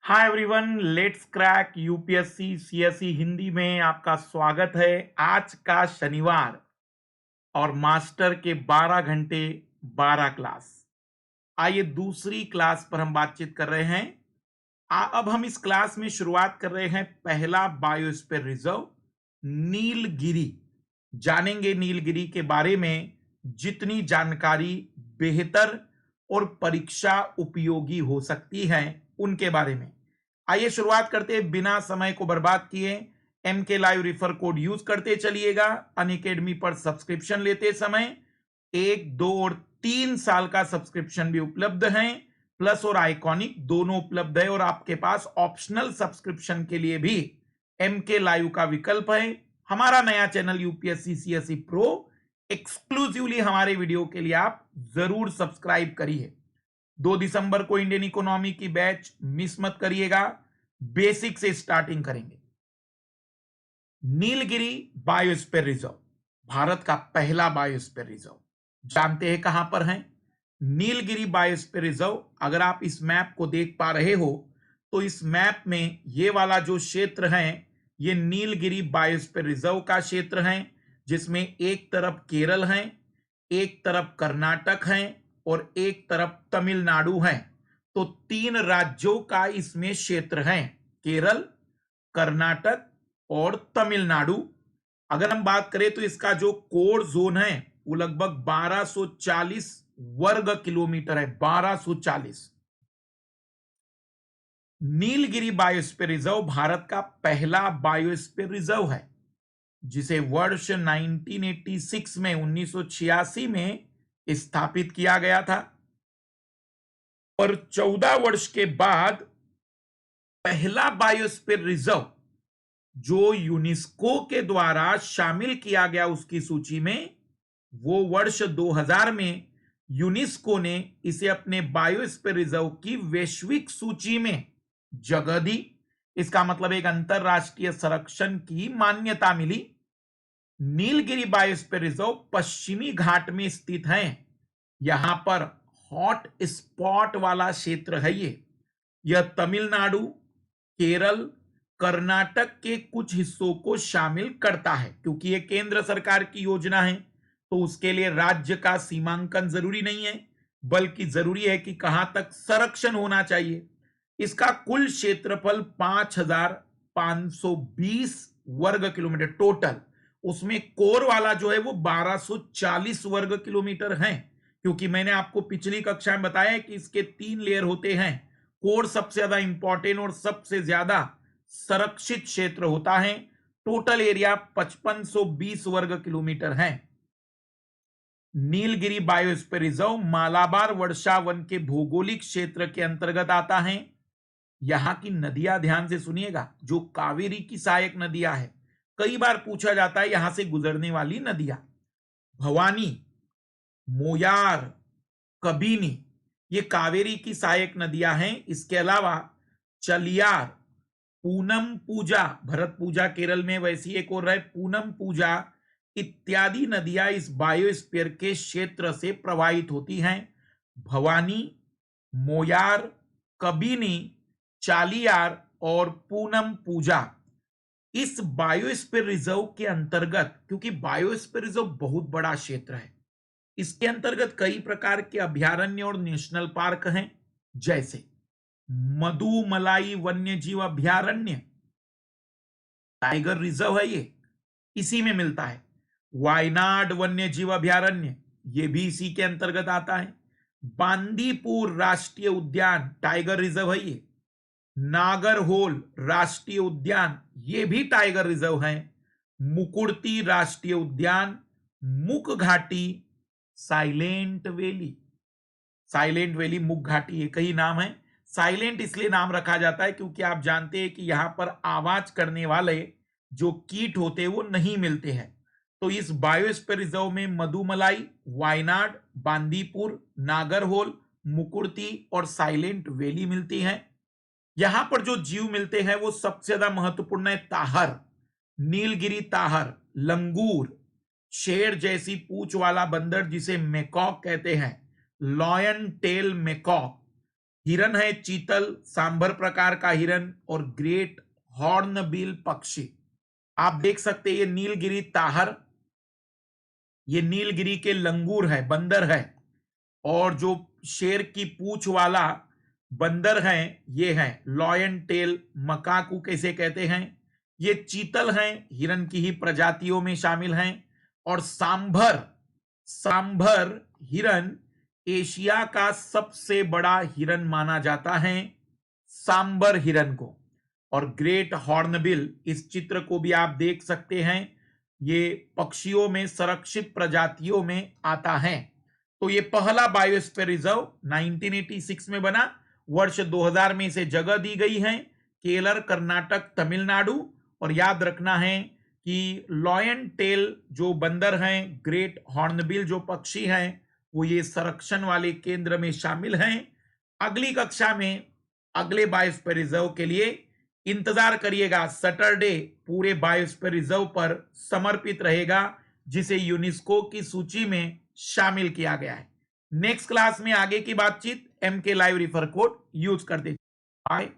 Hi everyone, let's crack UPSC CSE Hindi में आपका स्वागत है। आज का शनिवार और मास्टर के 12 घंटे 12 क्लास। आइए दूसरी क्लास पर हम बातचीत कर रहे हैं। अब हम इस क्लास में शुरुआत कर रहे हैं पहला बायोस्फीयर रिजर्व नीलगिरी। जानेंगे नीलगिरी के बारे में जितनी जानकारी बेहतर और परीक्षा उपयोगी हो सकती है उनके बारे में। आइए शुरुआत करते हैं बिना समय को बर्बाद किए। MK live refer code use करते चलिएगा। अनअकैडमी पर सब्सक्रिप्शन लेते समय 1, 2 और 3 साल का सब्सक्रिप्शन भी उपलब्ध है। प्लस और आइकॉनिक दोनों उपलब्ध है और आपके पास ऑप्शनल सब्सक्रिप्शन के लिए भी MK लाइव का विकल्प है। हमारा नया channel UPSC CSE pro exclusively हमारे वीडियो के लिए आप जरूर सब्सक्राइब करिए। 2 दिसंबर को इंडियन इकोनॉमी की बैच मिस मत करिएगा। बेसिक से स्टार्टिंग करेंगे। नीलगिरी बायोस्फीयर रिजर्व भारत का पहला बायोस्फीयर रिजर्व। जानते हैं कहां पर है नीलगिरी बायोस्फीयर रिजर्व? अगर आप इस मैप को देख पा रहे हो तो इस मैप में ये वाला जो क्षेत्र है ये नीलगिरी बायोस्फीयर रिजर्व का क्षेत्र है, जिसमें एक तरफ केरल है, एक तरफ कर्नाटक है और एक तरफ तमिलनाडु है। तो 3 राज्यों का इसमें क्षेत्र है, केरल, कर्नाटक और तमिलनाडु। अगर हम बात करें तो इसका जो कोर जोन है वो लगभग 1240 वर्ग किलोमीटर है। 1240। नीलगिरी बायोस्फीयर रिजर्व भारत का पहला बायोस्फीयर रिजर्व है, जिसे वर्ष 1986 में 1986 में स्थापित किया गया था और 14 वर्ष के बाद पहला बायोस्फीयर रिजर्व जो यूनेस्को के द्वारा शामिल किया गया उसकी सूची में, वो वर्ष 2000 में यूनेस्को ने इसे अपने बायोस्फीयर रिजर्व की वैश्विक सूची में जगह दी। इसका मतलब एक अंतरराष्ट्रीय संरक्षण की मान्यता मिली। नीलगिरी बायोस्फीयर रिजर्व पश्चिमी घाट में स्थित है। यहां पर हॉट स्पॉट वाला क्षेत्र है। यह तमिलनाडु, केरल, कर्नाटक के कुछ हिस्सों को शामिल करता है। क्योंकि यह केंद्र सरकार की योजना है तो उसके लिए राज्य का सीमांकन जरूरी नहीं है, बल्कि जरूरी है कि कहां तक संरक्षण होना चाहिए। इसका कुल क्षेत्रफल 5520 वर्ग किलोमीटर टोटल। उसमें कोर वाला जो है वो 1240 वर्ग किलोमीटर है। क्योंकि मैंने आपको पिछली कक्षा में बताया कि इसके 3 लेयर होते हैं। कोर सबसे ज्यादा इंपॉर्टेंट और सबसे ज्यादा संरक्षित क्षेत्र होता है। टोटल एरिया 5520 वर्ग किलोमीटर है। नीलगिरी बायोस्फीयर रिजर्व मालाबार वर्षा वन के भौगोलिक क्षेत्र के अंतर्गत आता है। यहां की नदियां ध्यान से सुनिएगा, जो कावेरी की सहायक नदियां है। कई बार पूछा जाता है यहां से गुजरने वाली नदियां। भवानी, मोयार, कबीनी, ये कावेरी की सहायक नदियां हैं। इसके अलावा चलियार, पूनम पूजा, भरत पूजा केरल में, वैसी एक और है पूनम पूजा, इत्यादि नदियां इस बायोस्फीयर के क्षेत्र से प्रवाहित होती हैं। भवानी, मोयार, कबीनी, चालियार और पूनम पूजा इस बायोस्फीयर रिजर्व के अंतर्गत, क्योंकि बायोस्फीयर रिजर्व बहुत बड़ा क्षेत्र है, इसके अंतर्गत कई प्रकार के अभयारण्य और नेशनल पार्क हैं। जैसे मधुमलाई वन्यजीव अभयारण्य, टाइगर रिजर्व है, ये इसी में मिलता है। वायनाड वन्यजीव अभयारण्य, ये भी इसी के अंतर्गत आता है। बांदीपुर राष्ट्रीय उद्यान, टाइगर रिजर्व है ये। नागरहोल राष्ट्रीय उद्यान, ये भी टाइगर रिजर्व है। मुकुड़ती राष्ट्रीय उद्यान, मुक घाटी, साइलेंट वैली। साइलेंट वैली, मुक घाटी एक ही नाम है। साइलेंट इसलिए नाम रखा जाता है क्योंकि आप जानते हैं कि यहां पर आवाज करने वाले जो कीट होते हैं वो नहीं मिलते हैं। तो इस बायोस्फीयर रिजर्व में मधुमलाई, वायनाड, बांदीपुर, नागरहोल, मुकुड़ती और साइलेंट वैली मिलती हैं। यहां पर जो जीव मिलते हैं वो सबसे ज्यादा महत्वपूर्ण है ताहर, नीलगिरी ताहर, लंगूर, शेर जैसी पूंछ वाला बंदर जिसे मेकॉक कहते हैं, लॉयन टेल मेकॉक, हिरन है चीतल, सांभर प्रकार का हिरन, और ग्रेट हॉर्नबिल पक्षी। आप देख सकते हैं ये नीलगिरी ताहर, ये नीलगिरी के लंगूर है, बंदर है, और जो शेर की पूंछ वाला बंदर है ये है लॉयन टेल मकाकू कैसे कहते हैं। ये चीतल हैं, हिरन की ही प्रजातियों में शामिल हैं। और सांभर, सांभर हिरन एशिया का सबसे बड़ा हिरन माना जाता है सांबर हिरन को। और ग्रेट हॉर्नबिल, इस चित्र को भी आप देख सकते हैं, ये पक्षियों में संरक्षित प्रजातियों में आता है। तो ये पहला बायोस्फीयर रिजर्व 1986 में बना, वर्ष 2000 में इसे जगह दी गई है, केरल, कर्नाटक, तमिलनाडु। और याद रखना है कि लॉयन टेल जो बंदर हैं, ग्रेट हॉर्नबिल जो पक्षी हैं, वो ये संरक्षण वाले केंद्र में शामिल हैं। अगली कक्षा में अगले बायोस्फीयर रिजर्व के लिए इंतजार करिएगा। सैटरडे पूरे बायोस्फीयर रिजर्व पर समर्पित रहेगा, जिसे यूनेस्को की सूची में शामिल किया गया है। नेक्स्ट क्लास में आगे की बातचीत MK live refer code use कर दीजिए। बाय।